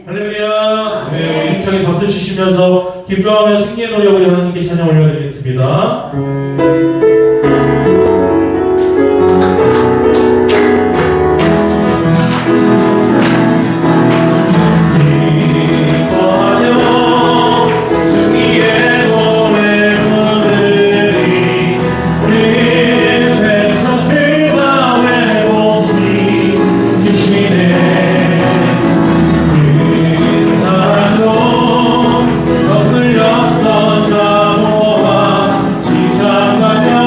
할렐루야. 네, 힘차게 박수 치시면서 기뻐하며 승리의 노래 우리 하나님께 찬양 올려드리겠습니다. 었던 자모와 지장하며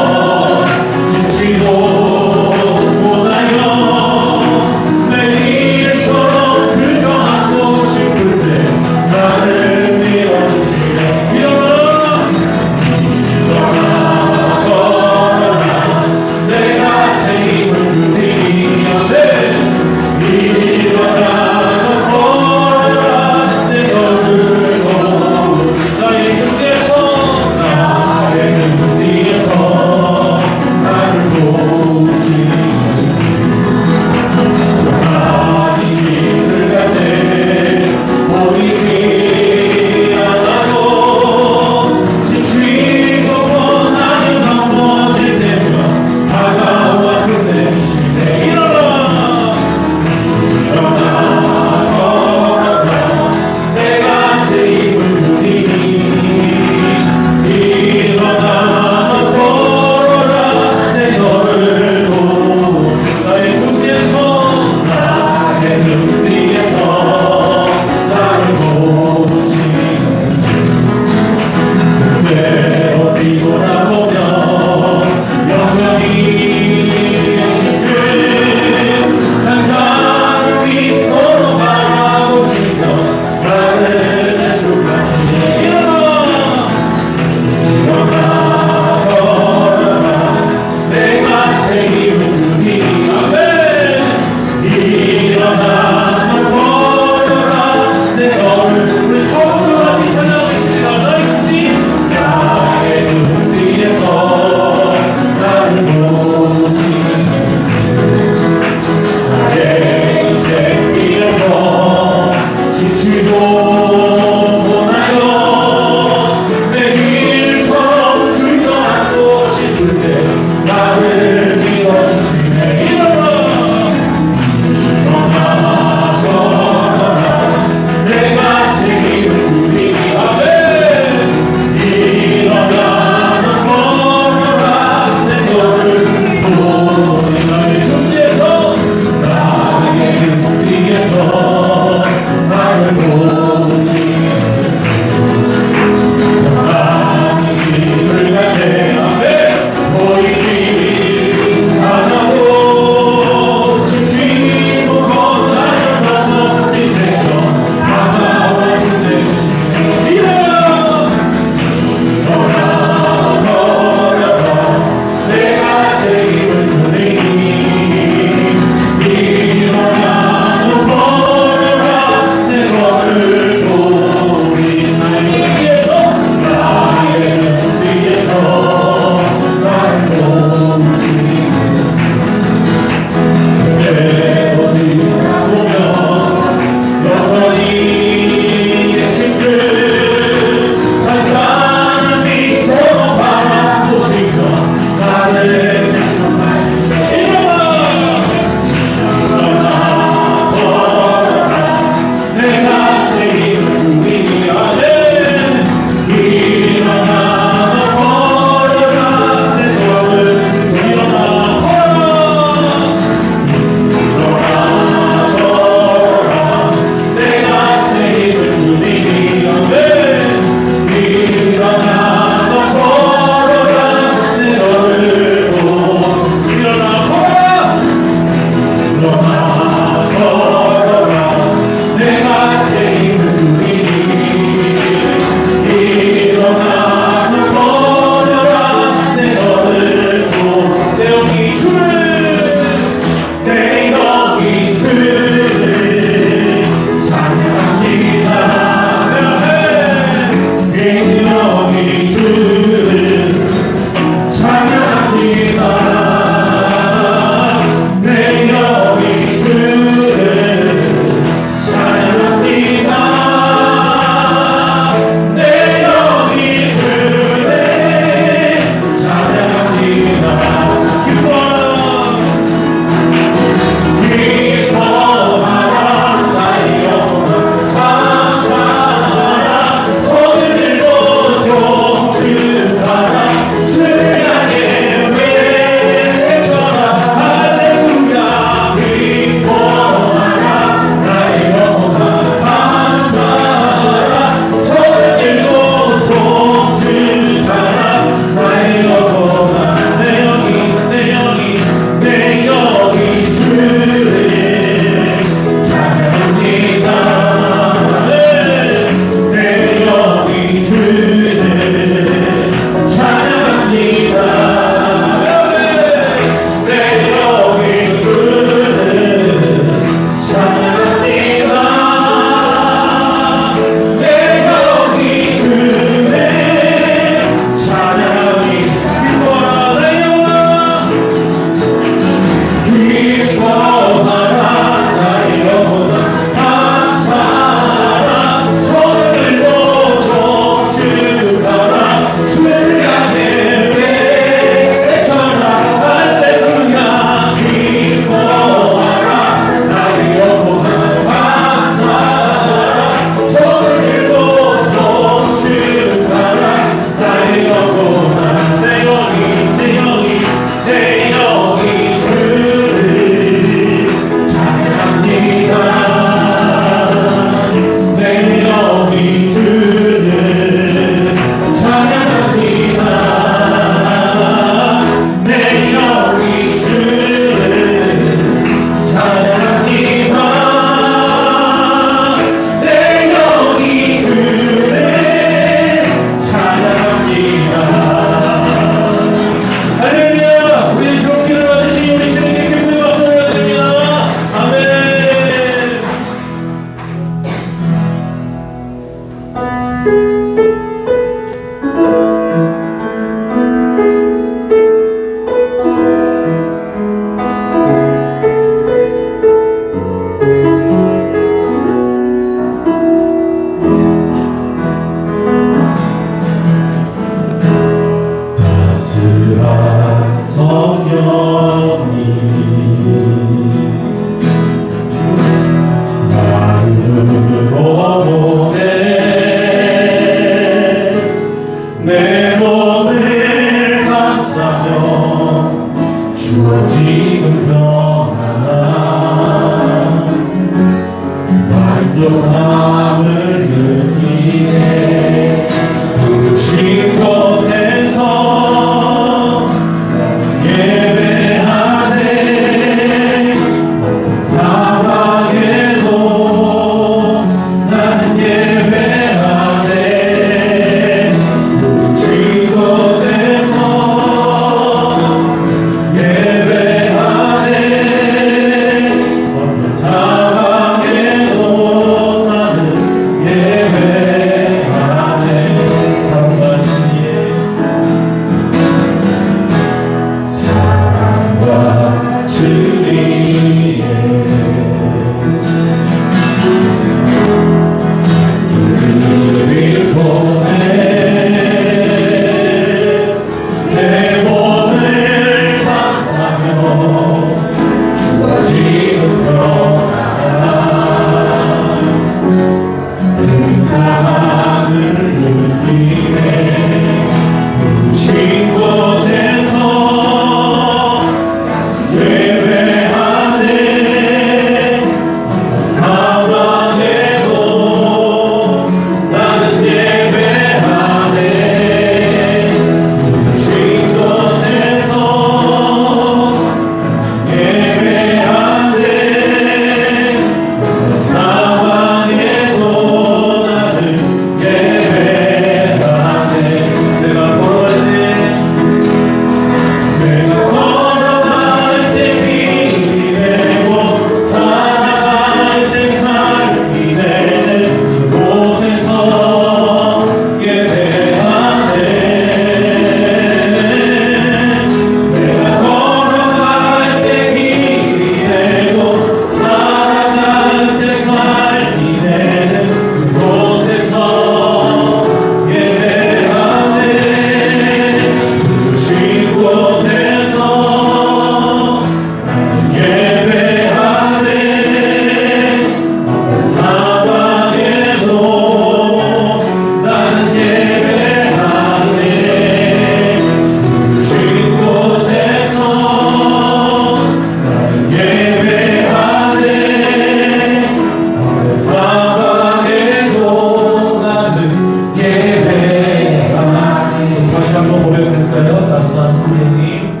한번 고백할까요? 따스한 성령님.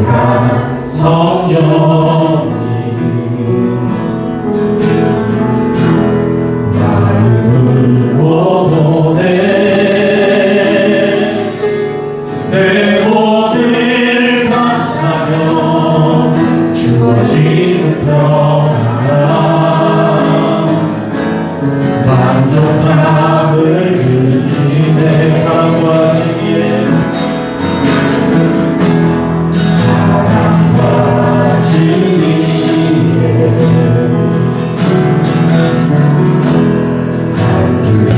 따스한 성령님 마음으로 내 모든 감사며 주어지는 평안 만족함을 느끼네. 사랑과 지기에 사랑과 지기에 한줄이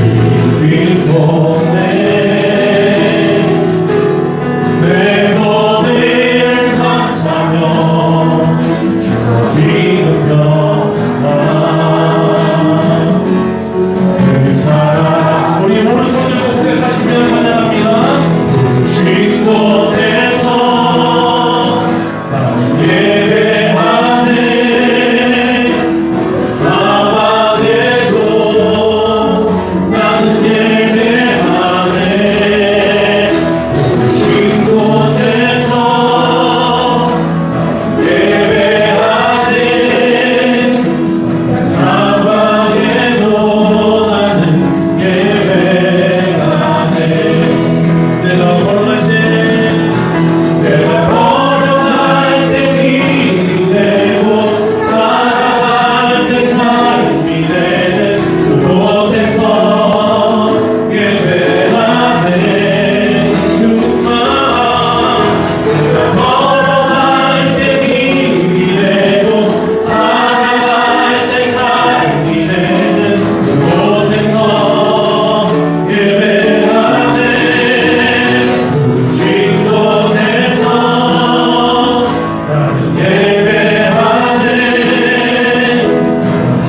빛보네. 내 모든 감사며 주어지는 평안 그 사랑. 우리 모든 성령 고백하시며 찬양합니다. 부르신 곳에서 나는 예배하네. 사방에도 나는 예배하네. 부르신 곳에서 나는 예배하네. 사방에도 나는 예배하네. 내가 걸어갈 때 힘이 되고 살아갈 때 삶이 되는 그곳에서 예배하네. 주만 내가 걸어갈 때 힘이 되고 살아갈 때 삶이 되는 그곳에서 예배하네. 부르신 곳에서 나는 예배하네.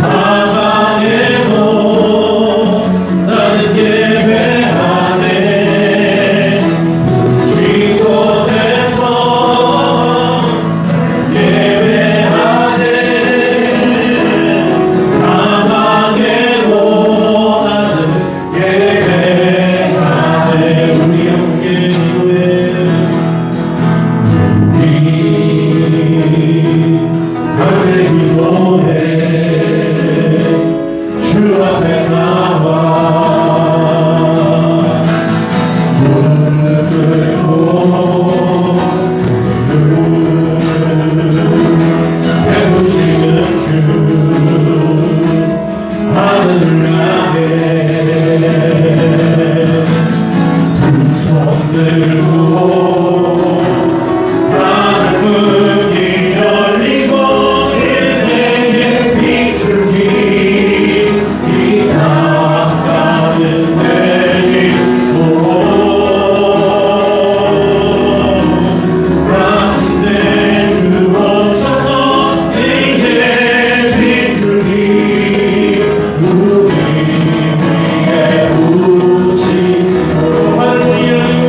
사방에도 나는 예배하네. 부르신 곳에서 예배하네. 사방에도 나는 예배하네. 우리 함께 기도해. 함께 기도해. 주 앞에 나와 무릎 꿇고 배부시는 주 하늘을 향해 두 손 들고 하늘 문이 열리고 그대의 비출기 이 나가는 내리고 마침내 주 오셔서 내게 비출기 우리 위에 부시고 하늘 열리고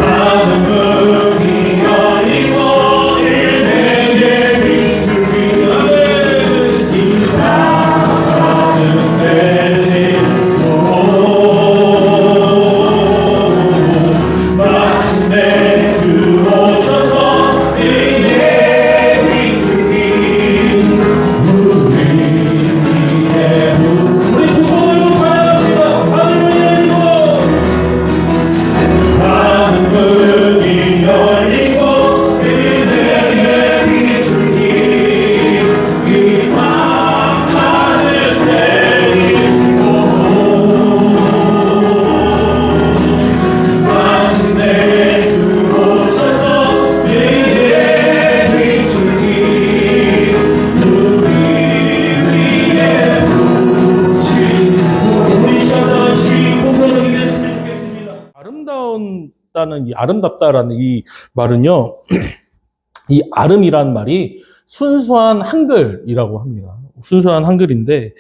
하늘 문이 열리고 내게 비출기 이 나가는 내리고 마침내 주 오셔서 내게 비출기 우리 위에 우리 두 손으로 찬양합시다. 하늘 열리고 하늘 문이 열리고 그대의 비출기 이 밤하늘 내리고 마침내 주 오셔서 내게 비출기 우리 위에 부시고. 우리 시간같이 공손하게 됐으면 좋겠습니다. 아름다운다는 이 아름답다라는 이 말은요, 이 아름이라는 말이 순수한 한글이라고 합니다. 순수한 한글인데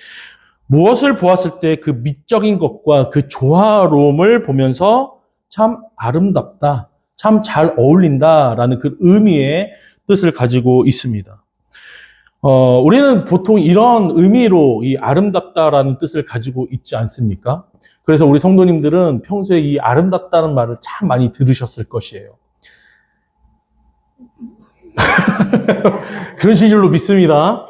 무엇을 보았을 때 그 미적인 것과 그 조화로움을 보면서 참 아름답다, 참 잘 어울린다라는 그 의미의 뜻을 가지고 있습니다. 우리는 보통 이런 의미로 이 아름답다라는 뜻을 가지고 있지 않습니까? 그래서 우리 성도님들은 평소에 이 아름답다는 말을 참 많이 들으셨을 것이에요. 그런 식으로 믿습니다.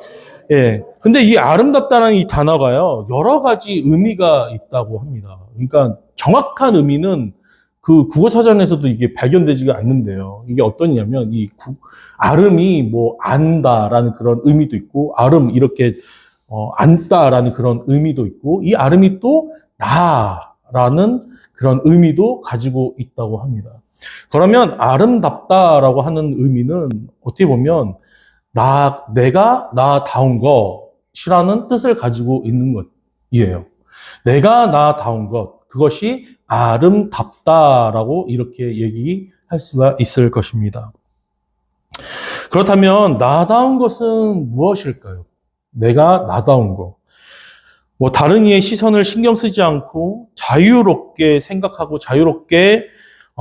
예. 근데 이 아름답다는 이 단어가요, 여러 가지 의미가 있다고 합니다. 그러니까 정확한 의미는 그 국어사전에서도 이게 발견되지가 않는데요. 이게 어떠냐면, 아름이 뭐, 안다라는 그런 의미도 있고, 아름, 이렇게, 안다라는 그런 의미도 있고, 이 아름이 또, 나라는 그런 의미도 가지고 있다고 합니다. 그러면 아름답다라고 하는 의미는 어떻게 보면 내가 나다운 것이라는 뜻을 가지고 있는 것이에요. 내가 나다운 것, 그것이 아름답다라고 이렇게 얘기할 수가 있을 것입니다. 그렇다면 나다운 것은 무엇일까요? 내가 나다운 것. 뭐 다른 이의 시선을 신경 쓰지 않고 자유롭게 생각하고 자유롭게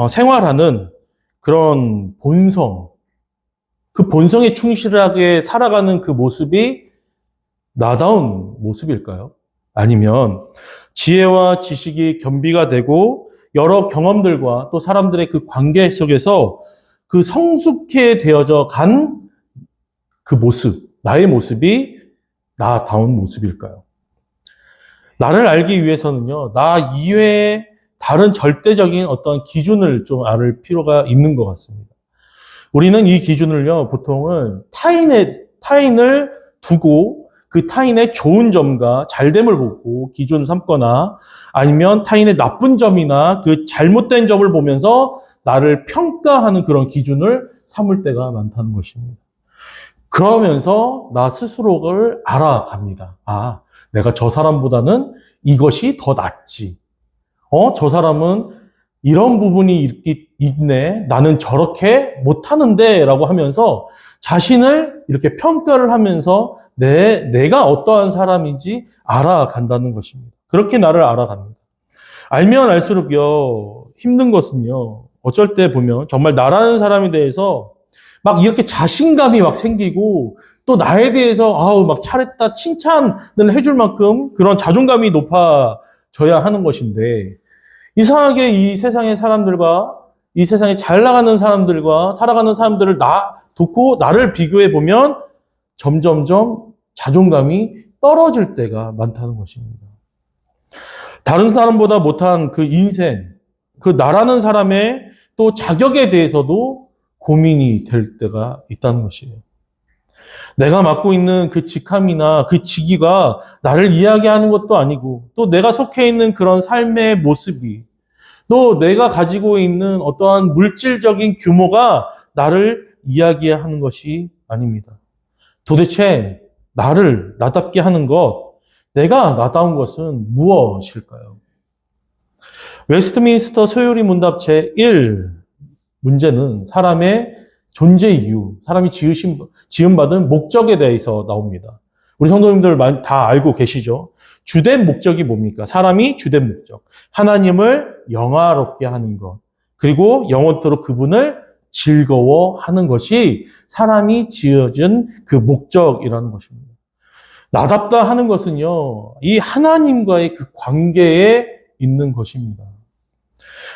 생활하는 그런 본성, 그 본성에 충실하게 살아가는 그 모습이 나다운 모습일까요? 아니면 지혜와 지식이 겸비가 되고 여러 경험들과 또 사람들의 그 관계 속에서 그 성숙해 되어져 간 그 모습, 나의 모습이 나다운 모습일까요? 나를 알기 위해서는요, 나 이외에 다른 절대적인 어떤 기준을 좀 알 필요가 있는 것 같습니다. 우리는 이 기준을요, 보통은 타인을 두고 그 타인의 좋은 점과 잘됨을 보고 기준 삼거나 아니면 타인의 나쁜 점이나 그 잘못된 점을 보면서 나를 평가하는 그런 기준을 삼을 때가 많다는 것입니다. 그러면서 나 스스로를 알아갑니다. 아, 내가 저 사람보다는 이것이 더 낫지. 저 사람은 이런 부분이 있네. 나는 저렇게 못하는데 라고 하면서 자신을 이렇게 평가를 하면서 내가 어떠한 사람인지 알아간다는 것입니다. 그렇게 나를 알아갑니다. 알면 알수록요, 힘든 것은요, 어쩔 때 보면 정말 나라는 사람에 대해서 막 이렇게 자신감이 막 생기고 또 나에 대해서 막 잘했다 칭찬을 해줄 만큼 그런 자존감이 높아져야 하는 것인데 이상하게 이 세상의 사람들과 이 세상에 잘 나가는 사람들과 살아가는 사람들을 듣고 나를 비교해 보면 점점점 자존감이 떨어질 때가 많다는 것입니다. 다른 사람보다 못한 그 인생, 그 나라는 사람의 또 자격에 대해서도 고민이 될 때가 있다는 것이에요. 내가 맡고 있는 그 직함이나 그 직위가 나를 이야기하는 것도 아니고 또 내가 속해 있는 그런 삶의 모습이 또 내가 가지고 있는 어떠한 물질적인 규모가 나를 이야기하는 것이 아닙니다. 도대체 나를 나답게 하는 것, 내가 나다운 것은 무엇일까요? 웨스트민스터 소요리 문답 제1 문제는 사람의 존재 이유, 사람이 지음받은 목적에 대해서 나옵니다. 우리 성도님들 다 알고 계시죠? 주된 목적이 뭡니까? 사람이 주된 목적. 하나님을 영화롭게 하는 것. 그리고 영원토록 그분을 즐거워하는 것이 사람이 지어진 그 목적이라는 것입니다. 나답다 하는 것은요, 이 하나님과의 그 관계에 있는 것입니다.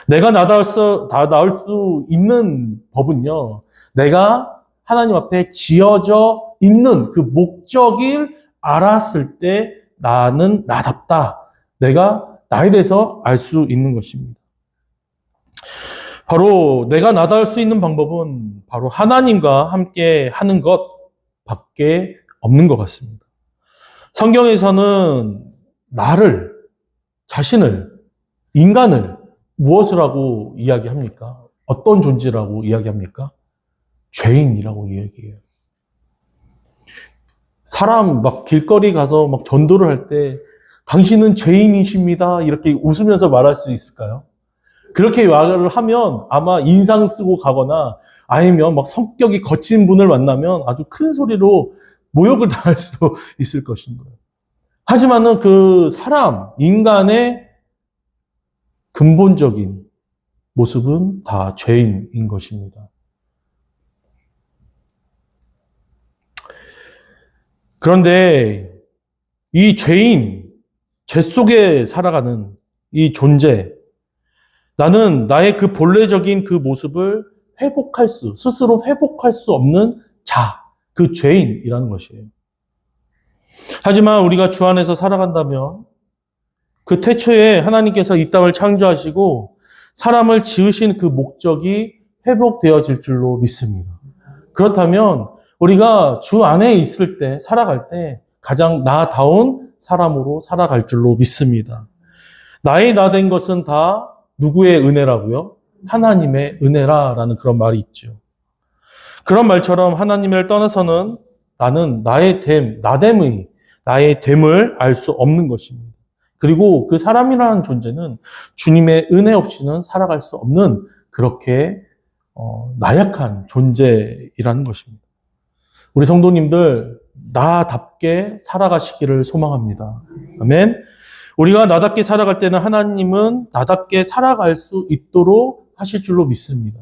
내가 나다울 수 있는 법은요, 내가 하나님 앞에 지어져 있는 그 목적을 알았을 때 나는 나답다. 내가 나에 대해서 알 수 있는 것입니다. 바로 내가 나다울 수 있는 방법은 바로 하나님과 함께 하는 것밖에 없는 것 같습니다. 성경에서는 자신을, 인간을 무엇이라고 이야기합니까? 어떤 존재라고 이야기합니까? 죄인이라고 이야기해요. 사람 막 길거리 가서 막 전도를 할 때 당신은 죄인이십니다. 이렇게 웃으면서 말할 수 있을까요? 그렇게 말을 하면 아마 인상 쓰고 가거나 아니면 막 성격이 거친 분을 만나면 아주 큰 소리로 모욕을 당할 수도 있을 것인 거예요. 하지만은 그 인간의 근본적인 모습은 다 죄인인 것입니다. 그런데 이 죄인, 죄 속에 살아가는 이 존재, 나는 나의 그 본래적인 그 모습을 스스로 회복할 수 없는 그 죄인이라는 것이에요. 하지만 우리가 주 안에서 살아간다면 그 태초에 하나님께서 이 땅을 창조하시고 사람을 지으신 그 목적이 회복되어질 줄로 믿습니다. 그렇다면 우리가 주 안에 있을 때, 살아갈 때 가장 나다운 사람으로 살아갈 줄로 믿습니다. 나의 나 된 것은 다 누구의 은혜라고요? 하나님의 은혜라라는 그런 말이 있죠. 그런 말처럼 하나님을 떠나서는 나는 나의 됨을 알 수 없는 것입니다. 그리고 그 사람이라는 존재는 주님의 은혜 없이는 살아갈 수 없는 그렇게 나약한 존재이라는 것입니다. 우리 성도님들 나답게 살아가시기를 소망합니다. 아멘. 우리가 나답게 살아갈 때는 하나님은 나답게 살아갈 수 있도록 하실 줄로 믿습니다.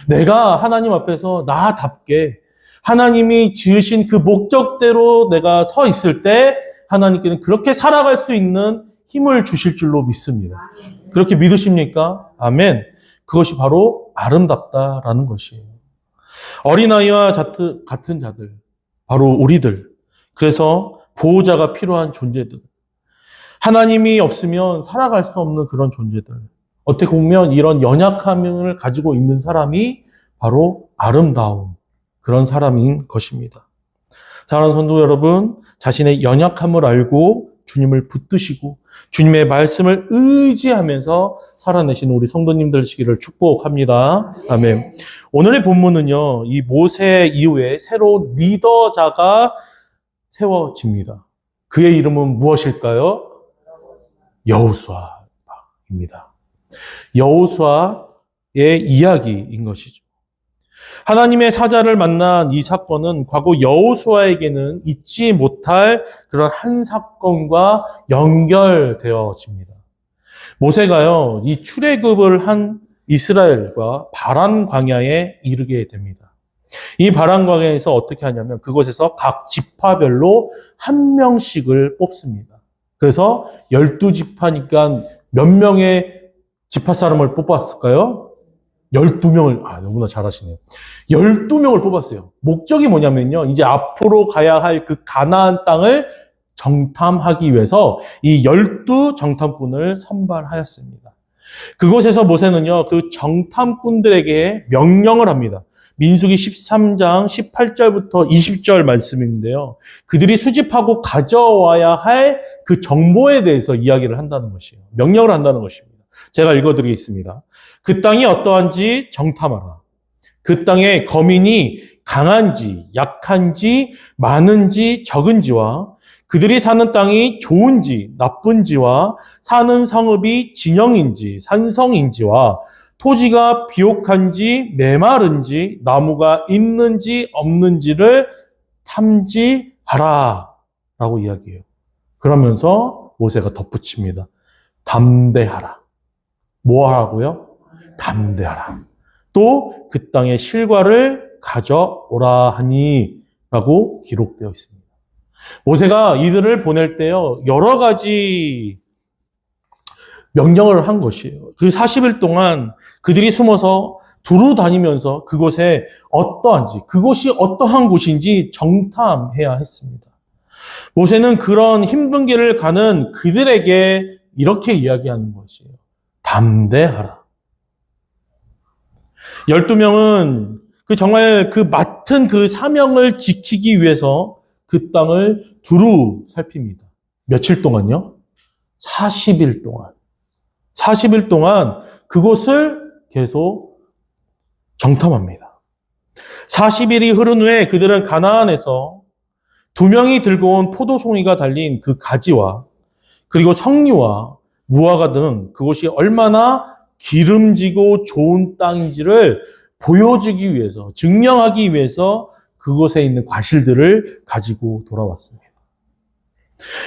내가 하나님 앞에서 나답게 하나님이 지으신 그 목적대로 내가 서 있을 때 하나님께는 그렇게 살아갈 수 있는 힘을 주실 줄로 믿습니다. 그렇게 믿으십니까? 아멘. 그것이 바로 아름답다라는 것이에요. 어린아이와 같은 자들, 바로 우리들. 그래서 보호자가 필요한 존재들. 하나님이 없으면 살아갈 수 없는 그런 존재들. 어떻게 보면 이런 연약함을 가지고 있는 사람이 바로 아름다운 그런 사람인 것입니다. 사랑하는 성도 여러분, 자신의 연약함을 알고 주님을 붙드시고 주님의 말씀을 의지하면서 살아내시는 우리 성도님들 되시기를 축복합니다. 아멘. 오늘의 본문은요, 이 모세 이후에 새로운 리더자가 세워집니다. 그의 이름은 무엇일까요? 여호수아입니다. 여호수아의 이야기인 것이죠. 하나님의 사자를 만난 이 사건은 과거 여호수아에게는 잊지 못할 그런 한 사건과 연결되어집니다. 모세가요, 이 출애굽을 한 이스라엘과 바란 광야에 이르게 됩니다. 이 바란 광야에서 어떻게 하냐면 그곳에서 각 지파별로 한 명씩을 뽑습니다. 그래서 12지파니까 몇 명의 지파 사람을 뽑았을까요? 12명을, 너무나 잘하시네요. 12명을 뽑았어요. 목적이 뭐냐면요, 이제 앞으로 가야 할 그 가나안 땅을 정탐하기 위해서 이 12 정탐꾼을 선발하였습니다. 그곳에서 모세는요, 그 정탐꾼들에게 명령을 합니다. 민수기 13장 18절부터 20절 말씀인데요. 그들이 수집하고 가져와야 할 그 정보에 대해서 이야기를 한다는 것이에요. 명령을 한다는 것입니다. 제가 읽어드리겠습니다. 그 땅이 어떠한지 정탐하라. 그 땅에 거민이 강한지 약한지 많은지 적은지와 그들이 사는 땅이 좋은지 나쁜지와 사는 성읍이 진영인지 산성인지와 토지가 비옥한지 메마른지 나무가 있는지 없는지를 탐지하라 라고 이야기해요. 그러면서 모세가 덧붙입니다. 담대하라. 뭐 하라고요? 담대하라. 또 그 땅의 실과를 가져오라 하니 라고 기록되어 있습니다. 모세가 이들을 보낼 때요, 여러 가지 명령을 한 것이에요. 그 40일 동안 그들이 숨어서 두루 다니면서 그곳에 그곳이 어떠한 곳인지 정탐해야 했습니다. 모세는 그런 힘든 길을 가는 그들에게 이렇게 이야기하는 것이에요. 담대하라. 12명은 정말 그 맡은 그 사명을 지키기 위해서 그 땅을 두루 살핍니다. 며칠 동안요? 40일 동안. 40일 동안 그곳을 계속 정탐합니다. 40일이 흐른 후에 그들은 가나안에서 2명이 들고 온 포도송이가 달린 그 가지와 그리고 석류와 무화과 등 그곳이 얼마나 기름지고 좋은 땅인지를 보여주기 위해서, 증명하기 위해서 그곳에 있는 과실들을 가지고 돌아왔습니다.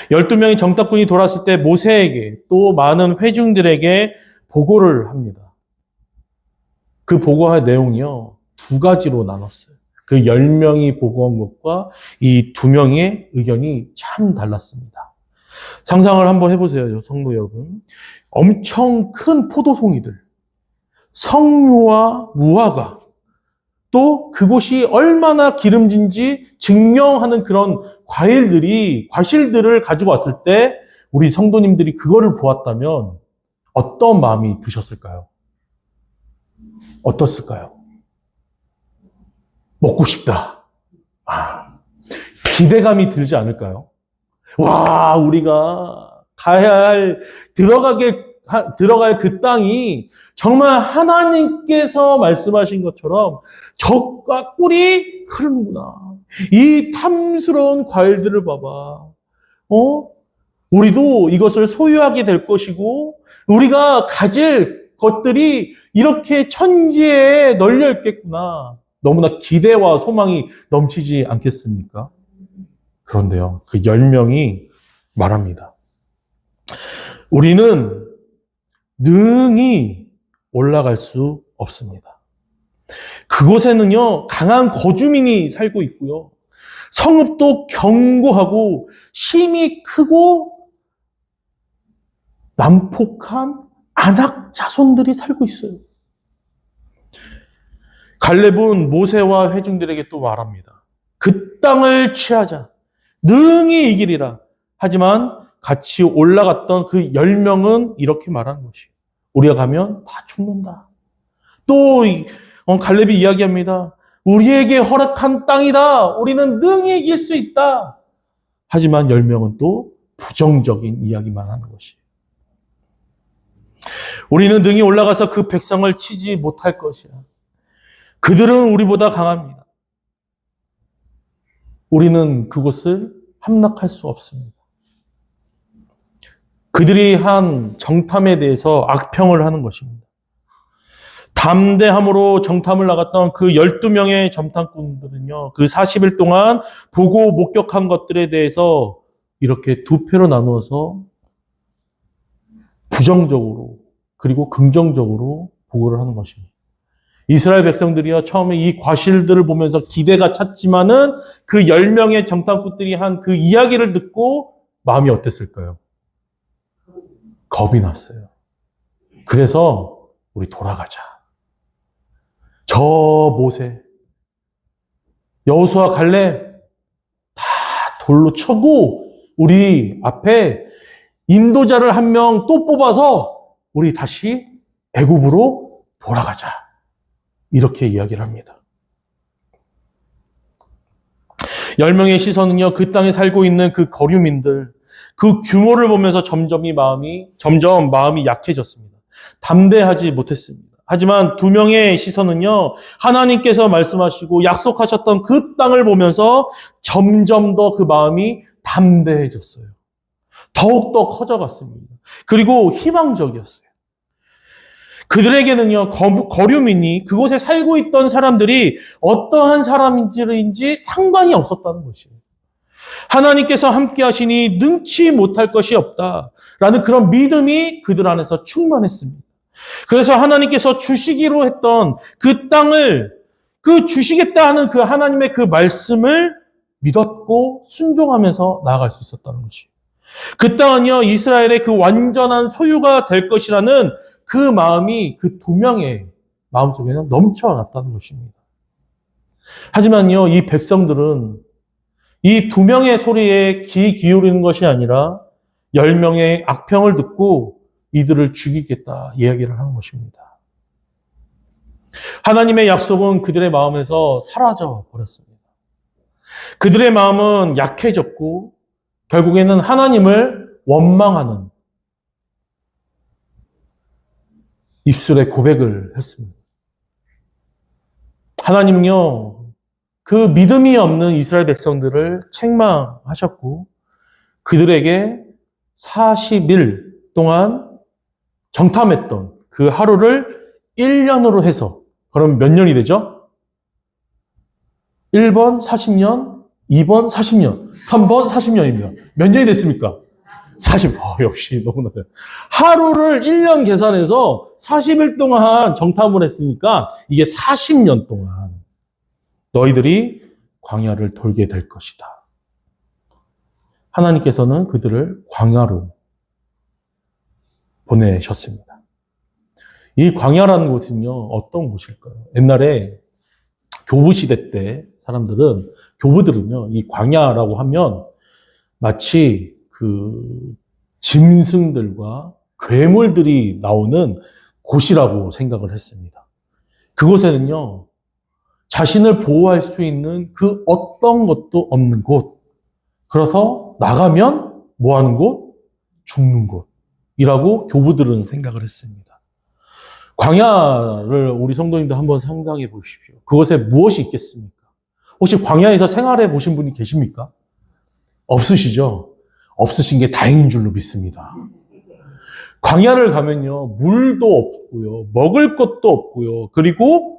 12명의 정탐꾼이 돌아왔을 때 모세에게 또 많은 회중들에게 보고를 합니다. 그 보고할 내용이요, 2가지로 나눴어요. 그 10명이 보고한 것과 이 2명의 의견이 참 달랐습니다. 상상을 한번 해보세요, 성도 여러분. 엄청 큰 포도송이들, 석류와 무화과, 또 그곳이 얼마나 기름진지 증명하는 그런 과실들을 가지고 왔을 때 우리 성도님들이 그거를 보았다면 어떤 마음이 드셨을까요? 어떻을까요? 먹고 싶다. 기대감이 들지 않을까요? 와, 우리가 들어갈 그 땅이 정말 하나님께서 말씀하신 것처럼 젖과 꿀이 흐르는구나. 이 탐스러운 과일들을 봐봐. 우리도 이것을 소유하게 될 것이고, 우리가 가질 것들이 이렇게 천지에 널려 있겠구나. 너무나 기대와 소망이 넘치지 않겠습니까? 그런데요, 그 10명이 말합니다. 우리는 능히 올라갈 수 없습니다. 그곳에는요, 강한 거주민이 살고 있고요. 성읍도 견고하고 심이 크고 난폭한 안악 자손들이 살고 있어요. 갈렙은 모세와 회중들에게 또 말합니다. 그 땅을 취하자. 능히 이기리라. 하지만 같이 올라갔던 그 10명은 이렇게 말하는 것이에요. 우리가 가면 다 죽는다. 또 갈렙이 이야기합니다. 우리에게 허락한 땅이다. 우리는 능히 이길 수 있다. 하지만 10명은 또 부정적인 이야기만 하는 것이에요. 우리는 능히 올라가서 그 백성을 치지 못할 것이야. 그들은 우리보다 강합니다. 우리는 그곳을 함락할 수 없습니다. 그들이 한 정탐에 대해서 악평을 하는 것입니다. 담대함으로 정탐을 나갔던 그 12명의 정탐꾼들은요, 그 40일 동안 보고 목격한 것들에 대해서 이렇게 두 패로 나누어서 부정적으로 그리고 긍정적으로 보고를 하는 것입니다. 이스라엘 백성들이요, 처음에 이 과실들을 보면서 기대가 찼지만은 그 10명의 정탐꾼들이 한 그 이야기를 듣고 마음이 어땠을까요? 겁이 났어요. 그래서 우리 돌아가자. 저 모세, 여호수아, 갈렙 다 돌로 쳐고 우리 앞에 인도자를 한 명 또 뽑아서 우리 다시 애굽으로 돌아가자. 이렇게 이야기를 합니다. 10명의 시선은요, 그 땅에 살고 있는 그 거류민들, 그 규모를 보면서 점점 마음이 약해졌습니다. 담대하지 못했습니다. 하지만 2명의 시선은요, 하나님께서 말씀하시고 약속하셨던 그 땅을 보면서 점점 더 그 마음이 담대해졌어요. 더욱더 커져갔습니다. 그리고 희망적이었어요. 그들에게는요, 거류민이 그곳에 살고 있던 사람들이 어떠한 사람인지 상관이 없었다는 것이에요. 하나님께서 함께 하시니 능치 못할 것이 없다라는 그런 믿음이 그들 안에서 충만했습니다. 그래서 하나님께서 주시기로 했던 그 땅을, 주시겠다 하는 그 하나님의 그 말씀을 믿었고 순종하면서 나아갈 수 있었다는 것이에요. 그 땅은요, 이스라엘의 그 완전한 소유가 될 것이라는 그 마음이 그 2명의 마음속에는 넘쳐났다는 것입니다. 하지만요, 이 백성들은 이 2명의 소리에 귀 기울이는 것이 아니라 10명의 악평을 듣고 이들을 죽이겠다 이야기를 하는 것입니다. 하나님의 약속은 그들의 마음에서 사라져 버렸습니다. 그들의 마음은 약해졌고 결국에는 하나님을 원망하는 입술에 고백을 했습니다. 하나님은요, 그 믿음이 없는 이스라엘 백성들을 책망하셨고 그들에게 40일 동안 정탐했던 그 하루를 1년으로 해서, 그럼 몇 년이 되죠? 1번 40년, 2번 40년, 3번 40년입니다. 몇 년이 됐습니까? 40. 역시 너무나. 하루를 1년 계산해서 40일 동안 정탐을 했으니까 이게 40년 동안. 너희들이 광야를 돌게 될 것이다. 하나님께서는 그들을 광야로 보내셨습니다. 이 광야라는 곳은요, 어떤 곳일까요? 옛날에 교부 시대 때 교부들은요, 이 광야라고 하면 마치 그 짐승들과 괴물들이 나오는 곳이라고 생각을 했습니다. 그곳에는요, 자신을 보호할 수 있는 그 어떤 것도 없는 곳. 그래서 나가면 뭐 하는 곳? 죽는 곳이라고 교부들은 생각을 했습니다. 광야를 우리 성도님들 한번 상상해 보십시오. 그곳에 무엇이 있겠습니까? 혹시 광야에서 생활해 보신 분이 계십니까? 없으시죠? 없으신 게 다행인 줄로 믿습니다. 광야를 가면요, 물도 없고요, 먹을 것도 없고요, 그리고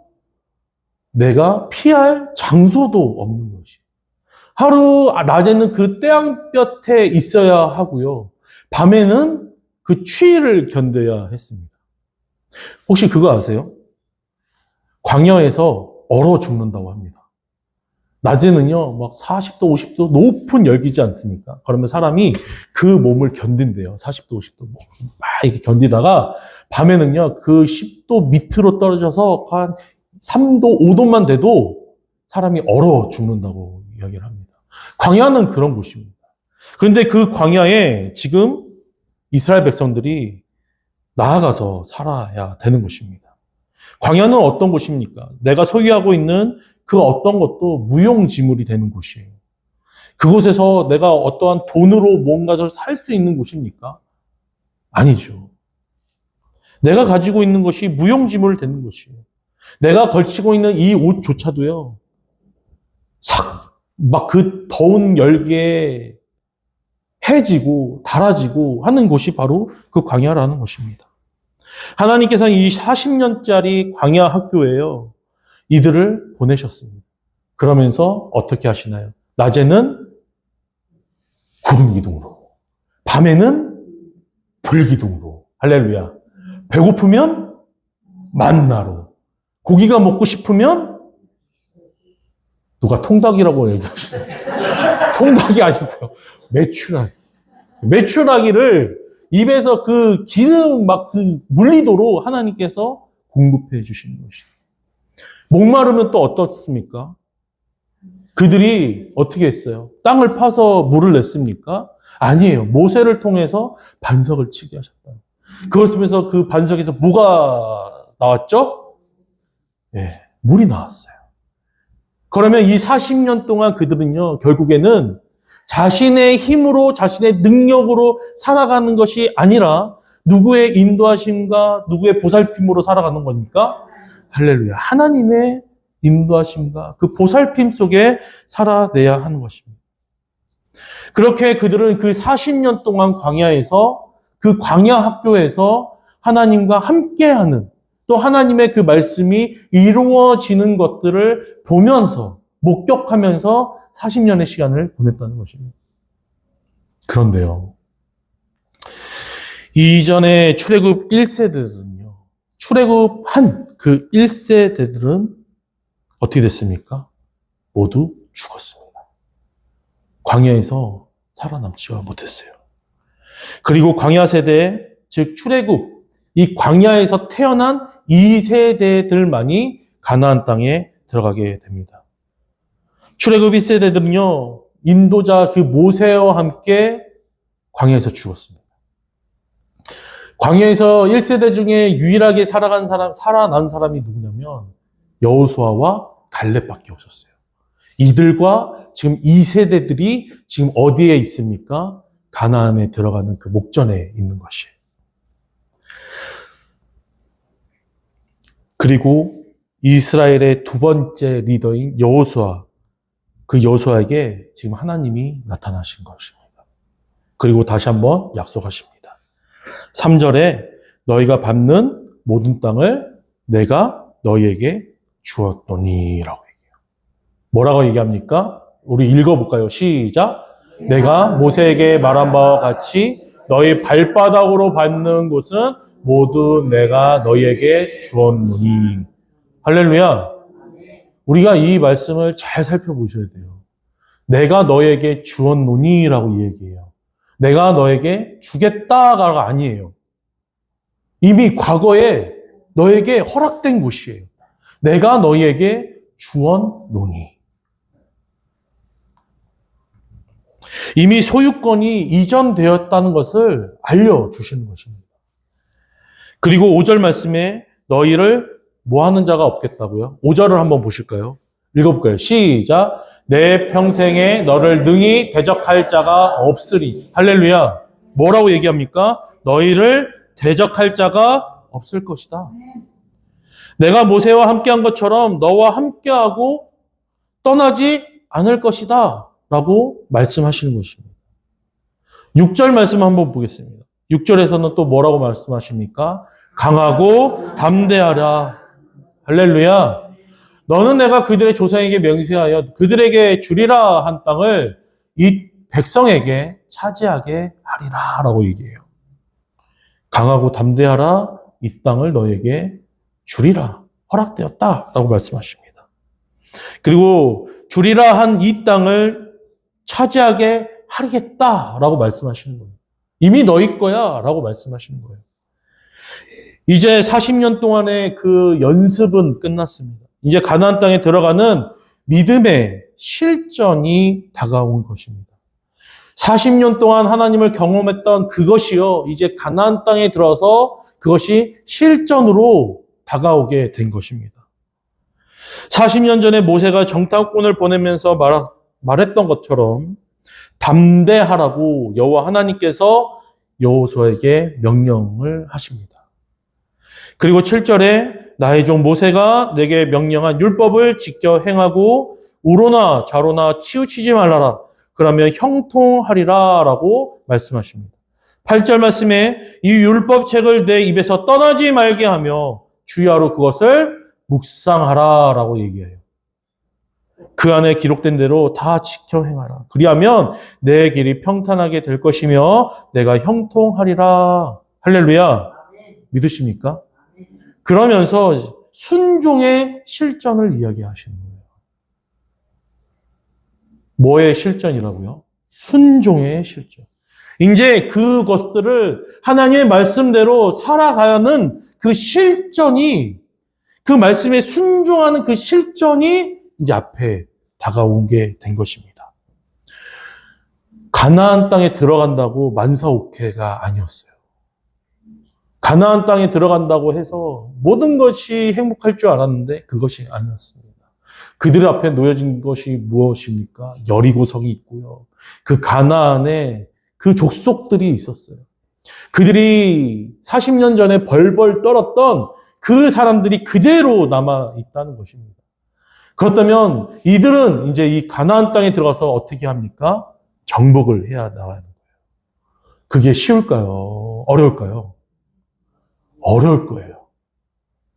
내가 피할 장소도 없는 것이. 하루, 낮에는 그 태양볕에 있어야 하고요, 밤에는 그 추위를 견뎌야 했습니다. 혹시 그거 아세요? 광야에서 얼어 죽는다고 합니다. 낮에는요, 막 40도, 50도 높은 열기지 않습니까? 그러면 사람이 그 몸을 견딘대요. 40도, 50도 막 이렇게 견디다가 밤에는요, 그 10도 밑으로 떨어져서 한 3도, 5도만 돼도 사람이 얼어 죽는다고 이야기를 합니다. 광야는 그런 곳입니다. 그런데 그 광야에 지금 이스라엘 백성들이 나아가서 살아야 되는 곳입니다. 광야는 어떤 곳입니까? 내가 소유하고 있는 그 어떤 것도 무용지물이 되는 곳이에요. 그곳에서 내가 어떠한 돈으로 뭔가를 살 수 있는 곳입니까? 아니죠. 내가 가지고 있는 것이 무용지물 되는 곳이에요. 내가 걸치고 있는 이 옷조차도요, 막 그 더운 열기에 해지고 닳아지고 하는 곳이 바로 그 광야라는 것입니다. 하나님께서는 이 40년짜리 광야 학교에요, 이들을 보내셨습니다. 그러면서 어떻게 하시나요? 낮에는 구름 기둥으로, 밤에는 불 기둥으로. 할렐루야. 배고프면 만나로, 고기가 먹고 싶으면 누가 통닭이라고 얘기하시나요? 통닭이 아니고요, 메추라기. 메추라기를 입에서 그 기름 막 그 물리도록 하나님께서 공급해 주시는 것이에요. 목마르면 또 어떻습니까? 그들이 어떻게 했어요? 땅을 파서 물을 냈습니까? 아니에요. 모세를 통해서 반석을 치게 하셨다. 그걸 쓰면서 그 반석에서 뭐가 나왔죠? 예, 물이 나왔어요. 그러면 이 40년 동안 그들은요, 결국에는 자신의 힘으로, 자신의 능력으로 살아가는 것이 아니라 누구의 인도하심과 누구의 보살핌으로 살아가는 거니까, 할렐루야, 하나님의 인도하심과 그 보살핌 속에 살아내야 하는 것입니다. 그렇게 그들은 그 40년 동안 광야에서, 그 광야 학교에서 하나님과 함께하는, 또 하나님의 그 말씀이 이루어지는 것들을 보면서, 목격하면서 40년의 시간을 보냈다는 것입니다. 그런데요, 이전에 출애굽 1세대들은요, 출애굽한 그 1세대들은 어떻게 됐습니까? 모두 죽었습니다. 광야에서 살아남지가 못했어요. 그리고 광야 세대, 즉 출애굽, 이 광야에서 태어난 2세대들만이 가나안 땅에 들어가게 됩니다. 출애굽 1세대들은요, 인도자 그 모세와 함께 광야에서 죽었습니다. 광야에서 1세대 중에 유일하게 살아난 사람이 누구냐면 여호수아와 갈렙밖에 없었어요. 이들과 지금 2세대들이 지금 어디에 있습니까? 가나안에 들어가는 그 목전에 있는 것이에요. 그리고 이스라엘의 두 번째 리더인 여호수아, 그 여호수아에게 지금 하나님이 나타나신 것입니다. 그리고 다시 한번 약속하십니다. 3절에 너희가 밟는 모든 땅을 내가 너희에게 주었더니라고 얘기해요. 뭐라고 얘기합니까? 우리 읽어볼까요? 시작. 내가 모세에게 말한 바와 같이 너희 발바닥으로 밟는 곳은 모두 내가 너희에게 주었노니. 할렐루야. 우리가 이 말씀을 잘 살펴보셔야 돼요. 내가 너에게 주었노니라고 얘기해요. 내가 너에게 주겠다가 아니에요. 이미 과거에 너에게 허락된 곳이에요. 내가 너희에게 주었노니. 이미 소유권이 이전되었다는 것을 알려주시는 것입니다. 그리고 5절 말씀에 너희를 뭐 하는 자가 없겠다고요? 5절을 한번 보실까요? 읽어볼까요? 시작. 내 평생에 너를 능히 대적할 자가 없으리. 할렐루야. 뭐라고 얘기합니까? 너희를 대적할 자가 없을 것이다. 내가 모세와 함께한 것처럼 너와 함께하고 떠나지 않을 것이다. 라고 말씀하시는 것입니다. 6절 말씀 한번 보겠습니다. 6절에서는 또 뭐라고 말씀하십니까? 강하고 담대하라. 할렐루야. 너는 내가 그들의 조상에게 맹세하여 그들에게 주리라 한 땅을 이 백성에게 차지하게 하리라 라고 얘기해요. 강하고 담대하라. 이 땅을 너에게 주리라. 허락되었다 라고 말씀하십니다. 그리고 주리라 한 이 땅을 차지하게 하겠다 라고 말씀하시는 거예요. 이미 너희 거야 라고 말씀하시는 거예요. 이제 40년 동안의 그 연습은 끝났습니다. 이제 가나안 땅에 들어가는 믿음의 실전이 다가온 것입니다. 40년 동안 하나님을 경험했던 그것이요, 이제 가나안 땅에 들어서 그것이 실전으로 다가오게 된 것입니다. 40년 전에 모세가 정탐꾼을 보내면서 말했던 것처럼 담대하라고 여호와 하나님께서 여호수아에게 명령을 하십니다. 그리고 7절에 나의 종 모세가 내게 명령한 율법을 지켜 행하고 우로나 좌로나 치우치지 말라라. 그러면 형통하리라 라고 말씀하십니다. 8절 말씀에 이 율법책을 내 입에서 떠나지 말게 하며 주야로 그것을 묵상하라 라고 얘기해요. 그 안에 기록된 대로 다 지켜 행하라. 그리하면 내 길이 평탄하게 될 것이며 내가 형통하리라. 할렐루야. 믿으십니까? 그러면서 순종의 실전을 이야기하시는 거예요. 뭐의 실전이라고요? 순종의 실전. 이제 그것들을 하나님의 말씀대로 살아가는 그 실전이, 그 말씀에 순종하는 그 실전이 이제 앞에 다가오게 된 것입니다. 가나안 땅에 들어간다고 만사오케가 아니었어요. 가나안 땅에 들어간다고 해서 모든 것이 행복할 줄 알았는데 그것이 아니었습니다. 그들 앞에 놓여진 것이 무엇입니까? 여리고성이 있고요. 그 가나안에 그 족속들이 있었어요. 그들이 40년 전에 벌벌 떨었던 그 사람들이 그대로 남아 있다는 것입니다. 그렇다면 이들은 이제 이 가나안 땅에 들어가서 어떻게 합니까? 정복을 해야 나가는 거예요. 그게 쉬울까요? 어려울까요? 어려울 거예요.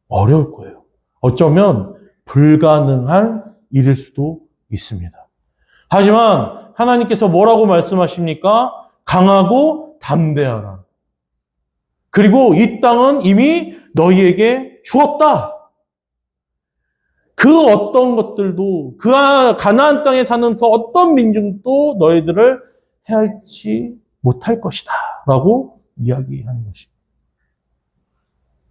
어려울 거예요. 어쩌면 불가능한 일일 수도 있습니다. 하지만 하나님께서 뭐라고 말씀하십니까? 강하고 담대하라. 그리고 이 땅은 이미 너희에게 주었다. 그 어떤 것들도, 그 가나안 땅에 사는 그 어떤 민중도 너희들을 해할지 못할 것이다 라고 이야기하는 것입니다.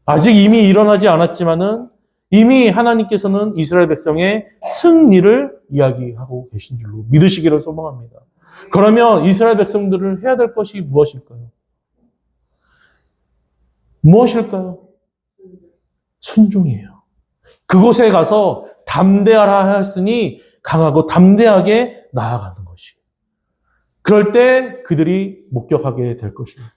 아직 이미 일어나지 않았지만은 이미 하나님께서는 이스라엘 백성의 승리를 이야기하고 계신 줄로 믿으시기를 소망합니다. 그러면 이스라엘 백성들을 해야 될 것이 무엇일까요? 무엇일까요? 순종이에요. 그곳에 가서 담대하라 하였으니 강하고 담대하게 나아가는 것이에요. 그럴 때 그들이 목격하게 될 것입니다.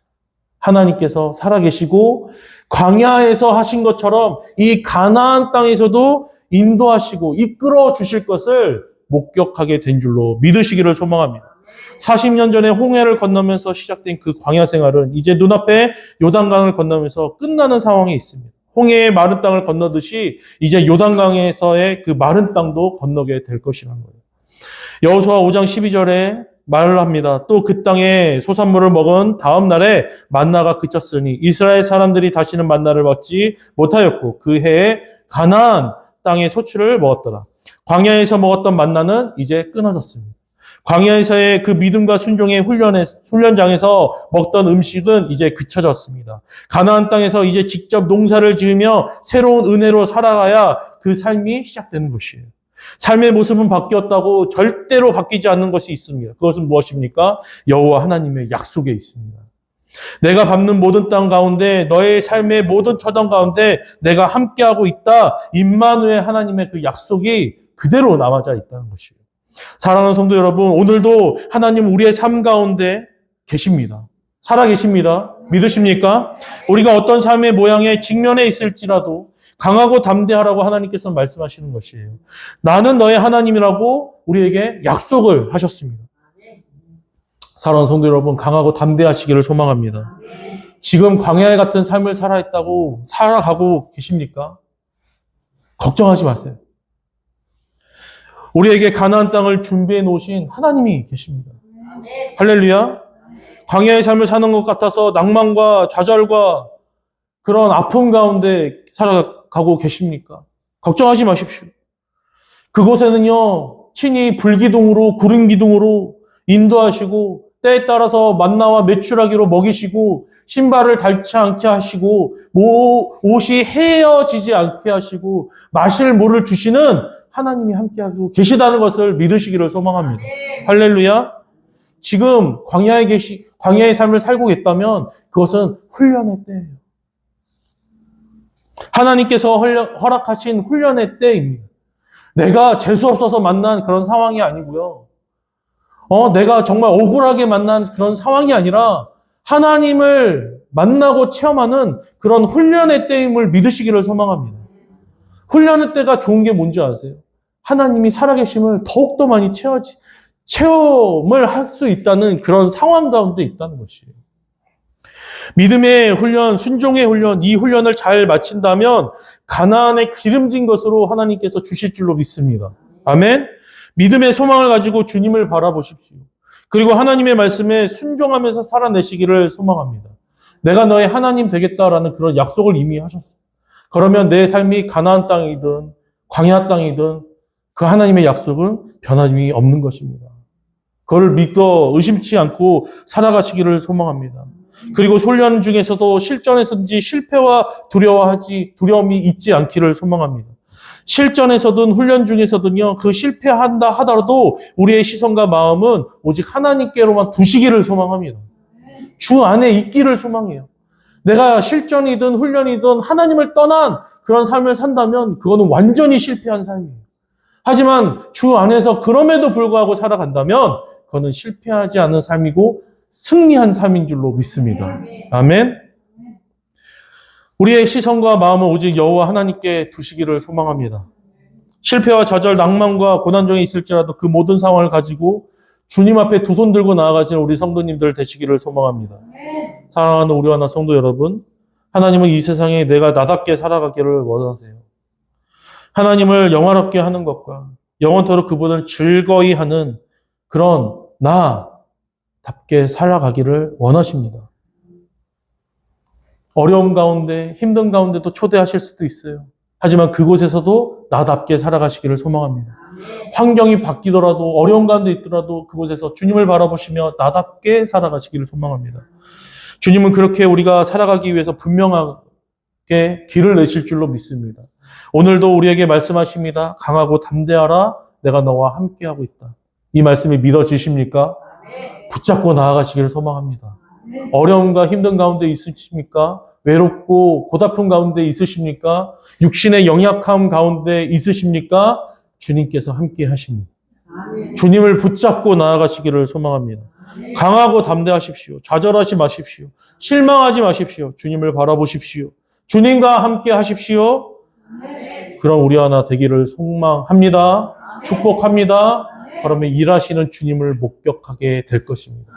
하나님께서 살아계시고 광야에서 하신 것처럼 이 가나안 땅에서도 인도하시고 이끌어 주실 것을 목격하게 된 줄로 믿으시기를 소망합니다. 40년 전에 홍해를 건너면서 시작된 그 광야 생활은 이제 눈앞에 요단강을 건너면서 끝나는 상황이 있습니다. 홍해의 마른 땅을 건너듯이 이제 요단강에서의 그 마른 땅도 건너게 될 것이라는 거예요. 여호수아 5장 12절에 말을 합니다. 또 그 땅에 소산물을 먹은 다음 날에 만나가 그쳤으니 이스라엘 사람들이 다시는 만나를 먹지 못하였고 그 해에 가나안 땅의 소출을 먹었더라. 광야에서 먹었던 만나는 이제 끊어졌습니다. 광야에서의 그 믿음과 순종의 훈련장에서 먹던 음식은 이제 그쳐졌습니다. 가나안 땅에서 이제 직접 농사를 지으며 새로운 은혜로 살아가야 그 삶이 시작되는 것이에요. 삶의 모습은 바뀌었다고 절대로 바뀌지 않는 것이 있습니다. 그것은 무엇입니까? 여호와 하나님의 약속에 있습니다. 내가 밟는 모든 땅 가운데, 너의 삶의 모든 처정 가운데 내가 함께하고 있다. 임마누엘 하나님의 그 약속이 그대로 남아져 있다는 것이에요. 사랑하는 성도 여러분, 오늘도 하나님 우리의 삶 가운데 계십니다. 살아 계십니다. 믿으십니까? 우리가 어떤 삶의 모양에 직면해 있을지라도 강하고 담대하라고 하나님께서 말씀하시는 것이에요. 나는 너의 하나님이라고 우리에게 약속을 하셨습니다. 사랑하는 성도 여러분, 강하고 담대하시기를 소망합니다. 지금 광야 같은 삶을 살아가고 계십니까? 걱정하지 마세요. 우리에게 가나안 땅을 준비해 놓으신 하나님이 계십니다. 할렐루야. 광야의 삶을 사는 것 같아서 낭만과 좌절과 그런 아픔 가운데 살아가고 계십니까? 걱정하지 마십시오. 그곳에는요, 친히 불기둥으로, 구름기둥으로 인도하시고 때에 따라서 만나와 메추라기로 먹이시고 신발을 닳지 않게 하시고 옷이 헤어지지 않게 하시고 마실 물을 주시는 하나님이 함께하고 계시다는 것을 믿으시기를 소망합니다. 할렐루야. 지금 광야의 삶을 살고 있다면 그것은 훈련의 때예요. 하나님께서 허락하신 훈련의 때입니다. 내가 재수 없어서 만난 그런 상황이 아니고요. 내가 정말 억울하게 만난 그런 상황이 아니라 하나님을 만나고 체험하는 그런 훈련의 때임을 믿으시기를 소망합니다. 훈련의 때가 좋은 게 뭔지 아세요? 하나님이 살아계심을 더욱더 많이 체험을 할 수 있다는 그런 상황 가운데 있다는 것이에요. 믿음의 훈련, 순종의 훈련, 이 훈련을 잘 마친다면 가나안의 기름진 것으로 하나님께서 주실 줄로 믿습니다. 아멘. 믿음의 소망을 가지고 주님을 바라보십시오. 그리고 하나님의 말씀에 순종하면서 살아내시기를 소망합니다. 내가 너의 하나님 되겠다라는 그런 약속을 이미 하셨어요. 그러면 내 삶이 가나안 땅이든 광야 땅이든 그 하나님의 약속은 변함이 없는 것입니다. 그걸 믿어 의심치 않고 살아가시기를 소망합니다. 그리고 훈련 중에서도 실전에서든지 실패와 두려움이 있지 않기를 소망합니다. 실전에서든 훈련 중에서든요, 그 실패한다 하더라도 우리의 시선과 마음은 오직 하나님께로만 두시기를 소망합니다. 주 안에 있기를 소망해요. 내가 실전이든 훈련이든 하나님을 떠난 그런 삶을 산다면 그거는 완전히 실패한 삶이에요. 하지만 주 안에서 그럼에도 불구하고 살아간다면 그거는 실패하지 않은 삶이고 승리한 삶인 줄로 믿습니다. 아멘. 우리의 시선과 마음은 오직 여호와 하나님께 두시기를 소망합니다. 실패와 좌절, 낭만과 고난 중에 있을지라도 그 모든 상황을 가지고 주님 앞에 두 손 들고 나아가시는 우리 성도님들 되시기를 소망합니다. 사랑하는 우리 하나 성도 여러분, 하나님은 이 세상에 내가 나답게 살아가기를 원하세요. 하나님을 영화롭게 하는 것과 영원토록 그분을 즐거이 하는 그런 나답게 살아가기를 원하십니다. 어려움 가운데, 힘든 가운데도 초대하실 수도 있어요. 하지만 그곳에서도 나답게 살아가시기를 소망합니다. 환경이 바뀌더라도, 어려운 가운데 있더라도 그곳에서 주님을 바라보시며 나답게 살아가시기를 소망합니다. 주님은 그렇게 우리가 살아가기 위해서 분명하게 길을 내실 줄로 믿습니다. 오늘도 우리에게 말씀하십니다. 강하고 담대하라. 내가 너와 함께하고 있다. 이 말씀이 믿어지십니까? 붙잡고 나아가시기를 소망합니다. 어려움과 힘든 가운데 있으십니까? 외롭고 고달픈 가운데 있으십니까? 육신의 연약함 가운데 있으십니까? 주님께서 함께 하십니다. 주님을 붙잡고 나아가시기를 소망합니다. 강하고 담대하십시오. 좌절하지 마십시오. 실망하지 마십시오. 주님을 바라보십시오. 주님과 함께 하십시오. 그럼 우리 하나 되기를 소망합니다. 축복합니다. 그러면 일하시는 주님을 목격하게 될 것입니다.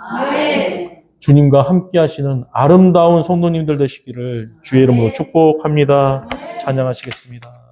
주님과 함께 하시는 아름다운 성도님들 되시기를 주의 이름으로 축복합니다. 찬양하시겠습니다.